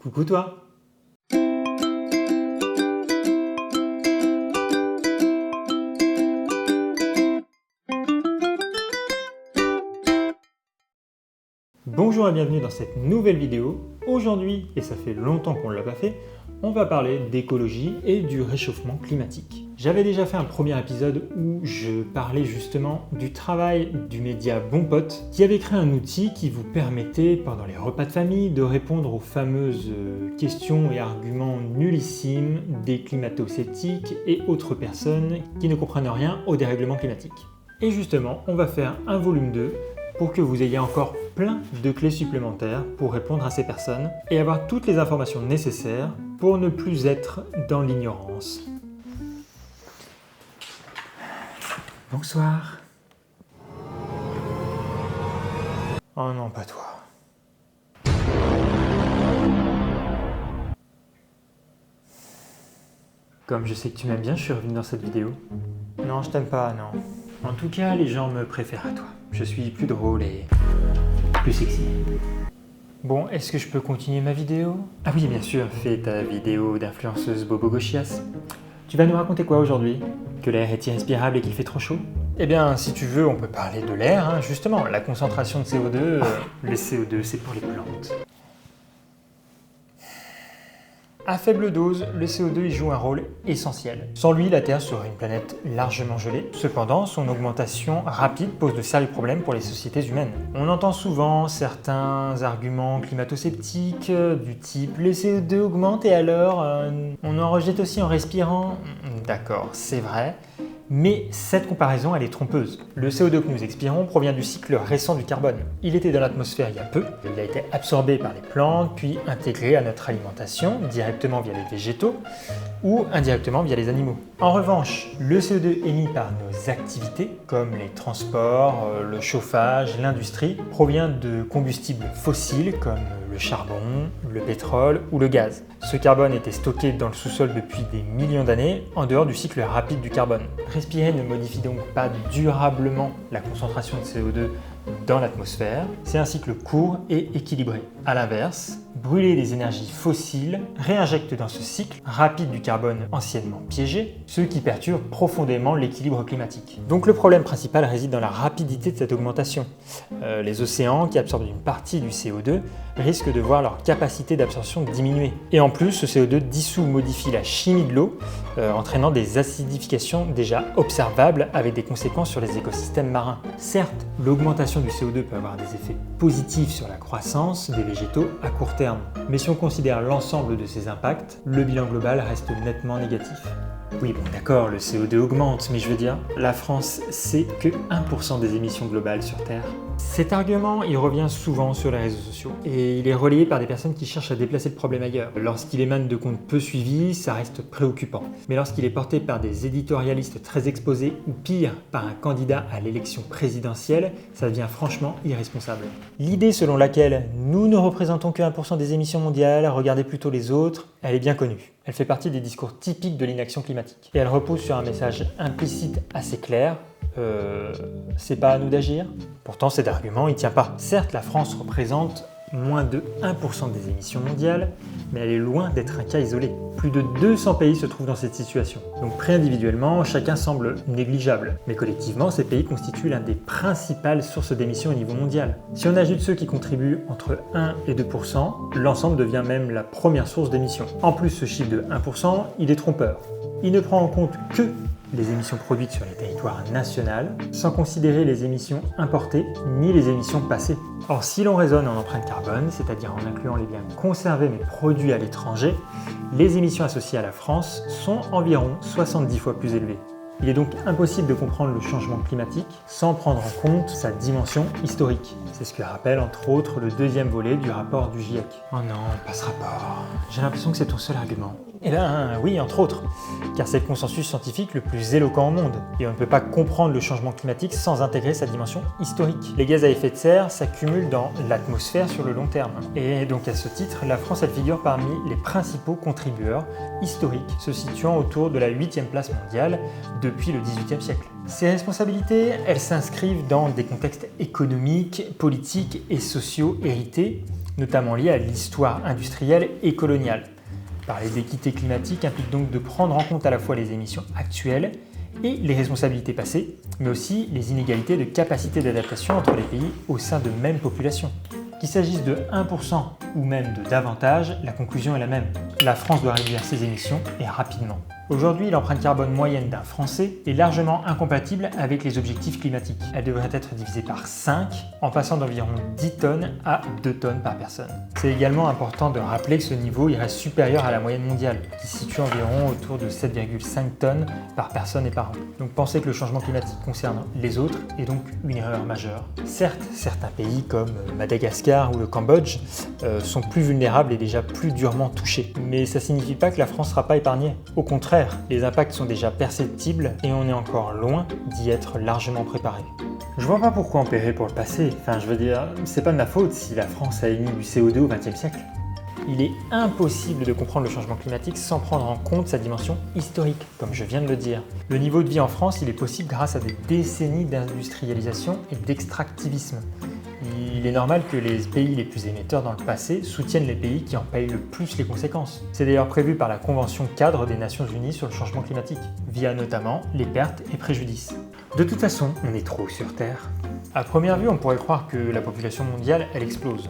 Coucou toi! Bonjour et bienvenue dans cette nouvelle vidéo. Aujourd'hui, et ça fait longtemps qu'on ne l'a pas fait, on va parler d'écologie et du réchauffement climatique. J'avais déjà fait un premier épisode où je parlais justement du travail du média Bon Pote qui avait créé un outil qui vous permettait pendant les repas de famille de répondre aux fameuses questions et arguments nullissimes des climato-sceptiques et autres personnes qui ne comprennent rien au dérèglement climatique. Et justement, on va faire un volume 2 pour que vous ayez encore plein de clés supplémentaires pour répondre à ces personnes et avoir toutes les informations nécessaires pour ne plus être dans l'ignorance. Bonsoir. Oh non, pas toi. Comme je sais que tu m'aimes bien, je suis revenu dans cette vidéo. Non, je t'aime pas, non. En tout cas, les gens me préfèrent à toi. Je suis plus drôle et plus sexy. Bon, est-ce que je peux continuer ma vidéo? Ah oui, bien sûr, fais ta vidéo d'influenceuse bobo gauchias. Tu vas nous raconter quoi aujourd'hui? Que l'air est irrespirable et qu'il fait trop chaud? Eh bien, si tu veux, on peut parler de l'air, hein. Justement, la concentration de CO2, le CO2 c'est pour les plantes. À faible dose, le CO2 y joue un rôle essentiel. Sans lui, la Terre serait une planète largement gelée. Cependant, son augmentation rapide pose de sérieux problèmes pour les sociétés humaines. On entend souvent certains arguments climato-sceptiques du type « le CO2 augmente et alors on en rejette aussi en respirant ». D'accord, c'est vrai. Mais cette comparaison, elle est trompeuse. Le CO2 que nous expirons provient du cycle récent du carbone. Il était dans l'atmosphère il y a peu, il a été absorbé par les plantes, puis intégré à notre alimentation, directement via les végétaux, ou indirectement via les animaux. En revanche, le CO2 émis par nos activités, comme les transports, le chauffage, l'industrie, provient de combustibles fossiles comme le charbon, le pétrole ou le gaz. Ce carbone était stocké dans le sous-sol depuis des millions d'années, en dehors du cycle rapide du carbone. Respirer ne modifie donc pas durablement la concentration de CO2 dans l'atmosphère, c'est un cycle court et équilibré. A l'inverse, brûler des énergies fossiles réinjecte dans ce cycle rapide du carbone anciennement piégé, ce qui perturbe profondément l'équilibre climatique. Donc le problème principal réside dans la rapidité de cette augmentation. Les océans, qui absorbent une partie du CO2, risquent de voir leur capacité d'absorption diminuer. Et en plus, ce CO2 dissout ou modifie la chimie de l'eau, entraînant des acidifications déjà observables avec des conséquences sur les écosystèmes marins. Certes, l'augmentation du CO2 peut avoir des effets positifs sur la croissance des végétaux à court terme. Mais si on considère l'ensemble de ces impacts, le bilan global reste nettement négatif. Oui, bon d'accord, le CO2 augmente, mais je veux dire, la France, c'est que 1% des émissions globales sur Terre. Cet argument, il revient souvent sur les réseaux sociaux et il est relayé par des personnes qui cherchent à déplacer le problème ailleurs. Lorsqu'il émane de comptes peu suivis, ça reste préoccupant. Mais lorsqu'il est porté par des éditorialistes très exposés ou pire, par un candidat à l'élection présidentielle, ça devient franchement irresponsable. L'idée selon laquelle nous ne représentons que 1% des émissions mondiales, regardez plutôt les autres, elle est bien connue. Elle fait partie des discours typiques de l'inaction climatique. Et elle repose sur un message implicite assez clair. C'est pas à nous d'agir. Pourtant, cet argument, il tient pas. Certes, la France représente moins de 1% des émissions mondiales, mais elle est loin d'être un cas isolé. Plus de 200 pays se trouvent dans cette situation. Donc pris individuellement, chacun semble négligeable. Mais collectivement, ces pays constituent l'une des principales sources d'émissions au niveau mondial. Si on ajoute ceux qui contribuent entre 1 et 2%, l'ensemble devient même la première source d'émissions. En plus, ce chiffre de 1%, il est trompeur. Il ne prend en compte que les émissions produites sur les territoires nationaux, sans considérer les émissions importées ni les émissions passées. Or, si l'on raisonne en empreinte carbone, c'est-à-dire en incluant les biens conservés mais produits à l'étranger, les émissions associées à la France sont environ 70 fois plus élevées. Il est donc impossible de comprendre le changement climatique sans prendre en compte sa dimension historique. C'est ce que rappelle entre autres le deuxième volet du rapport du GIEC. Oh non, pas ce rapport. J'ai l'impression que c'est ton seul argument. Eh ben oui, entre autres, car c'est le consensus scientifique le plus éloquent au monde. Et on ne peut pas comprendre le changement climatique sans intégrer sa dimension historique. Les gaz à effet de serre s'accumulent dans l'atmosphère sur le long terme. Et donc à ce titre, la France elle figure parmi les principaux contributeurs historiques, se situant autour de la 8e place mondiale depuis le XVIIIe siècle. Ces responsabilités, elles s'inscrivent dans des contextes économiques, politiques et sociaux hérités, notamment liées à l'histoire industrielle et coloniale. Parler d'équité climatique implique donc de prendre en compte à la fois les émissions actuelles et les responsabilités passées, mais aussi les inégalités de capacité d'adaptation entre les pays au sein de mêmes populations. Qu'il s'agisse de 1% ou même de davantage, la conclusion est la même. La France doit réduire ses émissions et rapidement. Aujourd'hui, l'empreinte carbone moyenne d'un Français est largement incompatible avec les objectifs climatiques. Elle devrait être divisée par 5, en passant d'environ 10 tonnes à 2 tonnes par personne. C'est également important de rappeler que ce niveau il reste supérieur à la moyenne mondiale, qui se situe environ autour de 7,5 tonnes par personne et par an. Donc penser que le changement climatique concerne les autres est donc une erreur majeure. Certes, certains pays comme Madagascar ou le Cambodge sont plus vulnérables et déjà plus durement touchés. Mais ça ne signifie pas que la France ne sera pas épargnée. Au contraire, les impacts sont déjà perceptibles et on est encore loin d'y être largement préparé. Je vois pas pourquoi en paierait pour le passé. C'est pas de ma faute si la France a émis du CO2 au XXe siècle. Il est impossible de comprendre le changement climatique sans prendre en compte sa dimension historique, comme je viens de le dire. Le niveau de vie en France, il est possible grâce à des décennies d'industrialisation et d'extractivisme. Il est normal que les pays les plus émetteurs dans le passé soutiennent les pays qui en payent le plus les conséquences. C'est d'ailleurs prévu par la Convention cadre des Nations Unies sur le changement climatique, via notamment les pertes et préjudices. De toute façon, on est trop sur Terre. À première vue, on pourrait croire que la population mondiale, elle explose.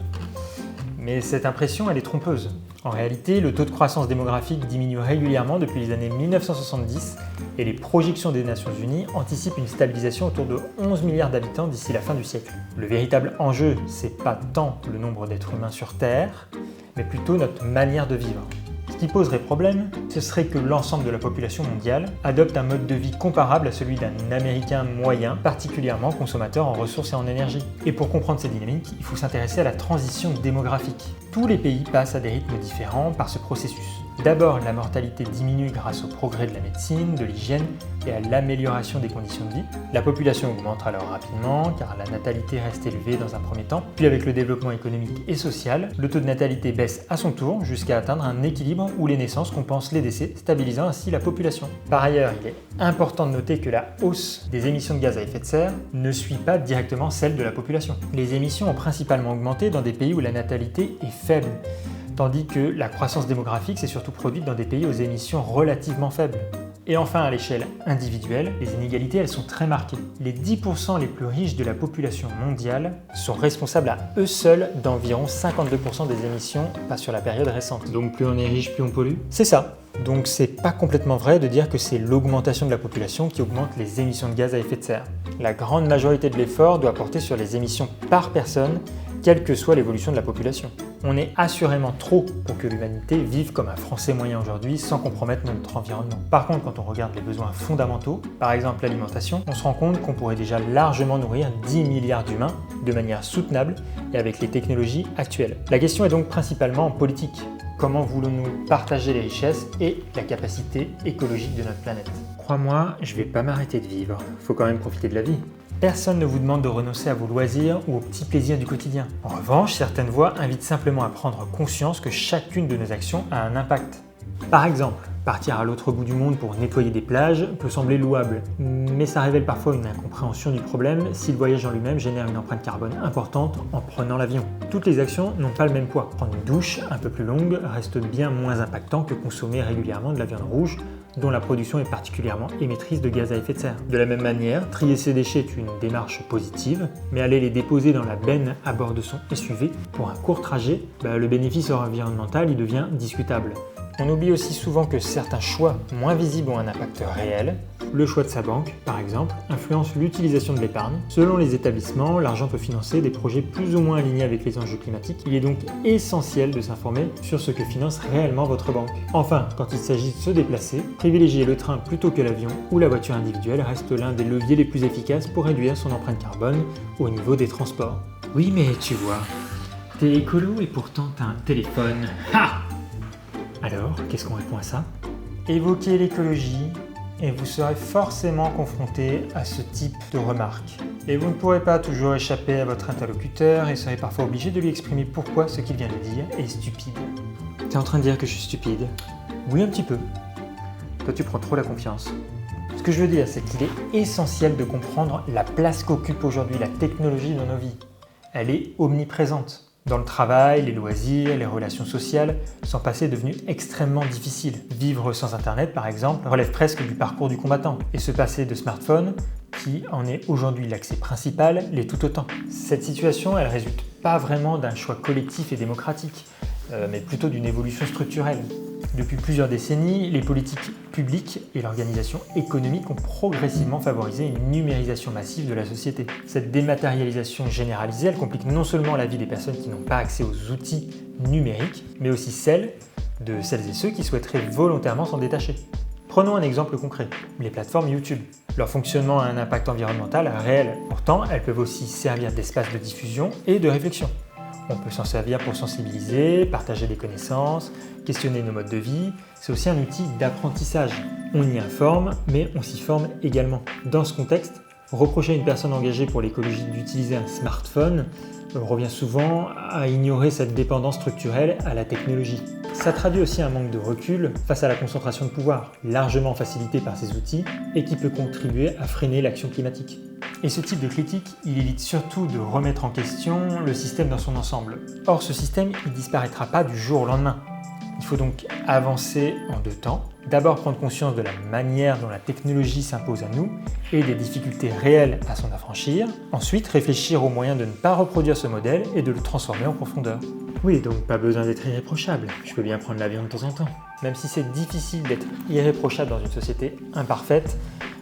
Mais cette impression, elle est trompeuse. En réalité, le taux de croissance démographique diminue régulièrement depuis les années 1970 et les projections des Nations Unies anticipent une stabilisation autour de 11 milliards d'habitants d'ici la fin du siècle. Le véritable enjeu, c'est pas tant le nombre d'êtres humains sur Terre, mais plutôt notre manière de vivre. Ce qui poserait problème, ce serait que l'ensemble de la population mondiale adopte un mode de vie comparable à celui d'un Américain moyen, particulièrement consommateur en ressources et en énergie. Et pour comprendre ces dynamiques, il faut s'intéresser à la transition démographique. Tous les pays passent à des rythmes différents par ce processus. D'abord, la mortalité diminue grâce au progrès de la médecine, de l'hygiène et à l'amélioration des conditions de vie. La population augmente alors rapidement car la natalité reste élevée dans un premier temps. Puis avec le développement économique et social, le taux de natalité baisse à son tour jusqu'à atteindre un équilibre où les naissances compensent les décès, stabilisant ainsi la population. Par ailleurs, il est important de noter que la hausse des émissions de gaz à effet de serre ne suit pas directement celle de la population. Les émissions ont principalement augmenté dans des pays où la natalité est faible, tandis que la croissance démographique s'est surtout produite dans des pays aux émissions relativement faibles. Et enfin, à l'échelle individuelle, les inégalités elles sont très marquées. Les 10% les plus riches de la population mondiale sont responsables à eux seuls d'environ 52% des émissions pas sur la période récente. Donc plus on est riche, plus on pollue? C'est ça. Donc c'est pas complètement vrai de dire que c'est l'augmentation de la population qui augmente les émissions de gaz à effet de serre. La grande majorité de l'effort doit porter sur les émissions par personne, quelle que soit l'évolution de la population. On est assurément trop pour que l'humanité vive comme un Français moyen aujourd'hui sans compromettre notre environnement. Par contre, quand on regarde les besoins fondamentaux, par exemple l'alimentation, on se rend compte qu'on pourrait déjà largement nourrir 10 milliards d'humains de manière soutenable et avec les technologies actuelles. La question est donc principalement politique. Comment voulons-nous partager les richesses et la capacité écologique de notre planète? Crois-moi, je vais pas m'arrêter de vivre. Faut quand même profiter de la vie. Personne ne vous demande de renoncer à vos loisirs ou aux petits plaisirs du quotidien. En revanche, certaines voix invitent simplement à prendre conscience que chacune de nos actions a un impact. Par exemple, partir à l'autre bout du monde pour nettoyer des plages peut sembler louable, mais ça révèle parfois une incompréhension du problème si le voyage en lui-même génère une empreinte carbone importante en prenant l'avion. Toutes les actions n'ont pas le même poids. Prendre une douche un peu plus longue reste bien moins impactant que consommer régulièrement de la viande rouge, dont la production est particulièrement émettrice de gaz à effet de serre. De la même manière, trier ses déchets est une démarche positive, mais aller les déposer dans la benne à bord de son SUV pour un court trajet, le bénéfice environnemental y devient discutable. On oublie aussi souvent que certains choix moins visibles ont un impact réel. Le choix de sa banque, par exemple, influence l'utilisation de l'épargne. Selon les établissements, l'argent peut financer des projets plus ou moins alignés avec les enjeux climatiques. Il est donc essentiel de s'informer sur ce que finance réellement votre banque. Enfin, quand il s'agit de se déplacer, privilégier le train plutôt que l'avion ou la voiture individuelle reste l'un des leviers les plus efficaces pour réduire son empreinte carbone au niveau des transports. Oui, mais tu vois, t'es écolo et pourtant t'as un téléphone. Ha! Alors, qu'est-ce qu'on répond à ça? Évoquez l'écologie et vous serez forcément confronté à ce type de remarques. Et vous ne pourrez pas toujours échapper à votre interlocuteur et serez parfois obligé de lui exprimer pourquoi ce qu'il vient de dire est stupide. T'es en train de dire que je suis stupide? Oui, un petit peu. Toi, tu prends trop la confiance. Ce que je veux dire, c'est qu'il est essentiel de comprendre la place qu'occupe aujourd'hui la technologie dans nos vies. Elle est omniprésente. Dans le travail, les loisirs, les relations sociales sont passés devenus extrêmement difficiles. Vivre sans Internet, par exemple, relève presque du parcours du combattant. Et se passer de smartphone, qui en est aujourd'hui l'accès principal, l'est tout autant. Cette situation, elle résulte pas vraiment d'un choix collectif et démocratique, mais plutôt d'une évolution structurelle. Depuis plusieurs décennies, les politiques publiques et l'organisation économique ont progressivement favorisé une numérisation massive de la société. Cette dématérialisation généralisée, elle complique non seulement la vie des personnes qui n'ont pas accès aux outils numériques, mais aussi celle de celles et ceux qui souhaiteraient volontairement s'en détacher. Prenons un exemple concret, les plateformes YouTube. Leur fonctionnement a un impact environnemental réel. Pourtant, elles peuvent aussi servir d'espace de diffusion et de réflexion. On peut s'en servir pour sensibiliser, partager des connaissances, questionner nos modes de vie. C'est aussi un outil d'apprentissage. On y informe, mais on s'y forme également. Dans ce contexte, reprocher à une personne engagée pour l'écologie d'utiliser un smartphone revient souvent à ignorer cette dépendance structurelle à la technologie. Ça traduit aussi un manque de recul face à la concentration de pouvoir, largement facilitée par ces outils et qui peut contribuer à freiner l'action climatique. Et ce type de critique, il évite surtout de remettre en question le système dans son ensemble. Or, ce système, il ne disparaîtra pas du jour au lendemain. Il faut donc avancer en deux temps. D'abord prendre conscience de la manière dont la technologie s'impose à nous et des difficultés réelles à s'en affranchir. Ensuite, réfléchir aux moyens de ne pas reproduire ce modèle et de le transformer en profondeur. Oui, donc pas besoin d'être irréprochable. Je peux bien prendre l'avion de temps en temps. Même si c'est difficile d'être irréprochable dans une société imparfaite,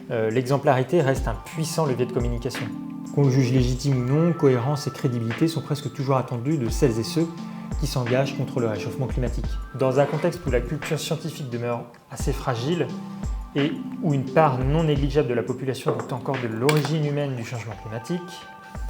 l'exemplarité reste un puissant levier de communication. Qu'on le juge légitime ou non, cohérence et crédibilité sont presque toujours attendus de celles et ceux qui s'engagent contre le réchauffement climatique. Dans un contexte où la culture scientifique demeure assez fragile et où une part non négligeable de la population doute encore de l'origine humaine du changement climatique,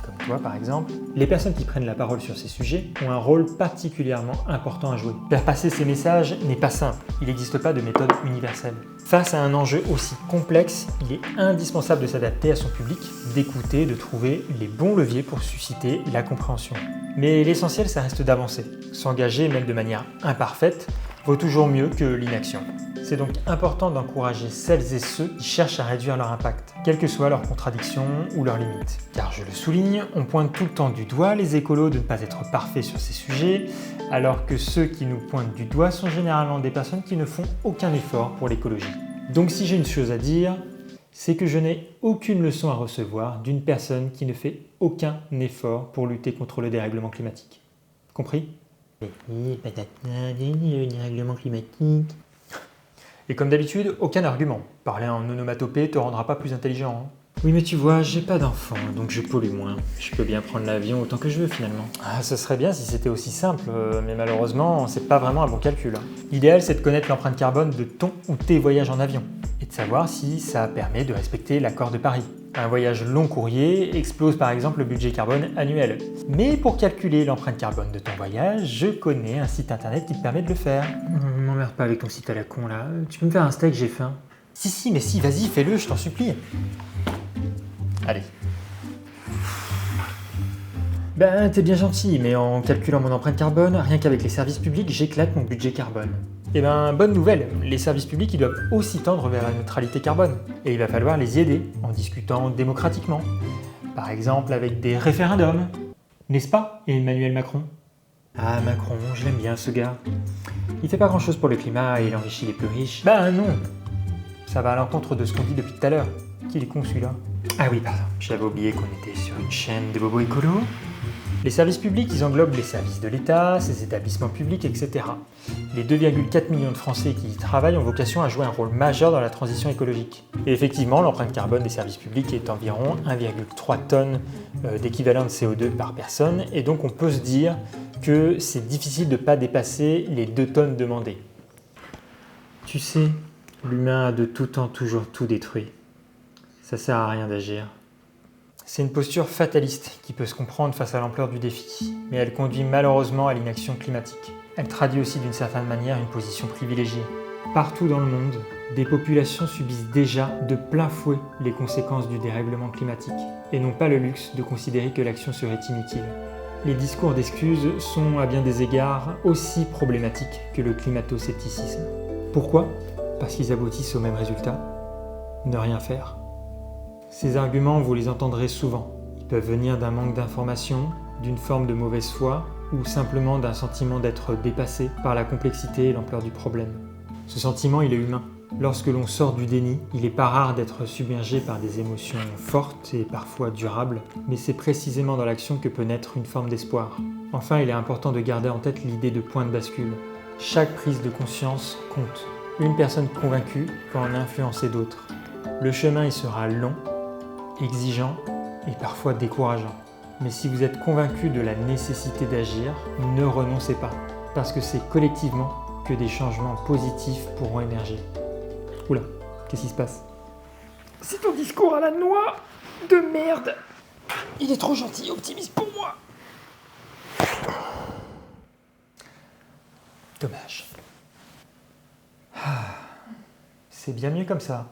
comme toi par exemple, les personnes qui prennent la parole sur ces sujets ont un rôle particulièrement important à jouer. Faire passer ces messages n'est pas simple, il n'existe pas de méthode universelle. Face à un enjeu aussi complexe, il est indispensable de s'adapter à son public, d'écouter, de trouver les bons leviers pour susciter la compréhension. Mais l'essentiel, ça reste d'avancer. S'engager, même de manière imparfaite, vaut toujours mieux que l'inaction. C'est donc important d'encourager celles et ceux qui cherchent à réduire leur impact, quelles que soient leurs contradictions ou leurs limites. Car je le souligne, on pointe tout le temps du doigt les écolos de ne pas être parfaits sur ces sujets, alors que ceux qui nous pointent du doigt sont généralement des personnes qui ne font aucun effort pour l'écologie. Donc si j'ai une chose à dire, c'est que je n'ai aucune leçon à recevoir d'une personne qui ne fait aucun effort pour lutter contre le dérèglement climatique. Compris ? Le dérèglement climatique. Et comme d'habitude, aucun argument. Parler en onomatopée te rendra pas plus intelligent. Oui, mais tu vois, j'ai pas d'enfant, donc je pollue moins. Je peux bien prendre l'avion autant que je veux finalement. Ah, ce serait bien si c'était aussi simple, mais malheureusement, c'est pas vraiment un bon calcul. L'idéal, c'est de connaître l'empreinte carbone de ton ou tes voyages en avion, et de savoir si ça permet de respecter l'accord de Paris. Un voyage long courrier explose par exemple le budget carbone annuel. Mais pour calculer l'empreinte carbone de ton voyage, je connais un site internet qui te permet de le faire. M'emmerde pas avec ton site à la con là, tu peux me faire un steak, j'ai faim. Si, mais si, vas-y, fais-le, je t'en supplie. Allez. Ben, t'es bien gentil, mais en calculant mon empreinte carbone, rien qu'avec les services publics, j'éclate mon budget carbone. Eh ben, bonne nouvelle, les services publics ils doivent aussi tendre vers la neutralité carbone. Et il va falloir les y aider, en discutant démocratiquement. Par exemple avec des référendums. N'est-ce pas, Emmanuel Macron ? Ah, Macron, je l'aime bien ce gars. Il fait pas grand-chose pour le climat et il enrichit les plus riches. Ben non. Ça va à l'encontre de ce qu'on dit depuis tout à l'heure. Qu'il est con celui-là. Ah oui, pardon, j'avais oublié qu'on était sur une chaîne de bobos écolos. Les services publics, ils englobent les services de l'État, ses établissements publics, etc. Les 2,4 millions de Français qui y travaillent ont vocation à jouer un rôle majeur dans la transition écologique. Et effectivement, l'empreinte carbone des services publics est environ 1,3 tonnes d'équivalent de CO2 par personne, et donc on peut se dire que c'est difficile de ne pas dépasser les 2 tonnes demandées. Tu sais, l'humain a de tout temps toujours tout détruit. Ça sert à rien d'agir. C'est une posture fataliste qui peut se comprendre face à l'ampleur du défi, mais elle conduit malheureusement à l'inaction climatique. Elle traduit aussi d'une certaine manière une position privilégiée. Partout dans le monde, des populations subissent déjà de plein fouet les conséquences du dérèglement climatique, et n'ont pas le luxe de considérer que l'action serait inutile. Les discours d'excuses sont à bien des égards aussi problématiques que le climato-scepticisme. Pourquoi ? Parce qu'ils aboutissent au même résultat, ne rien faire. Ces arguments, vous les entendrez souvent. Ils peuvent venir d'un manque d'information, d'une forme de mauvaise foi ou simplement d'un sentiment d'être dépassé par la complexité et l'ampleur du problème. Ce sentiment, il est humain. Lorsque l'on sort du déni, il n'est pas rare d'être submergé par des émotions fortes et parfois durables, mais c'est précisément dans l'action que peut naître une forme d'espoir. Enfin, il est important de garder en tête l'idée de point de bascule. Chaque prise de conscience compte. Une personne convaincue peut en influencer d'autres. Le chemin y sera long, exigeant et parfois décourageant. Mais si vous êtes convaincu de la nécessité d'agir, ne renoncez pas, parce que c'est collectivement que des changements positifs pourront émerger. Oula, qu'est-ce qui se passe? C'est ton discours à la noix de merde. Il est trop gentil et optimiste pour moi. Dommage. C'est bien mieux comme ça.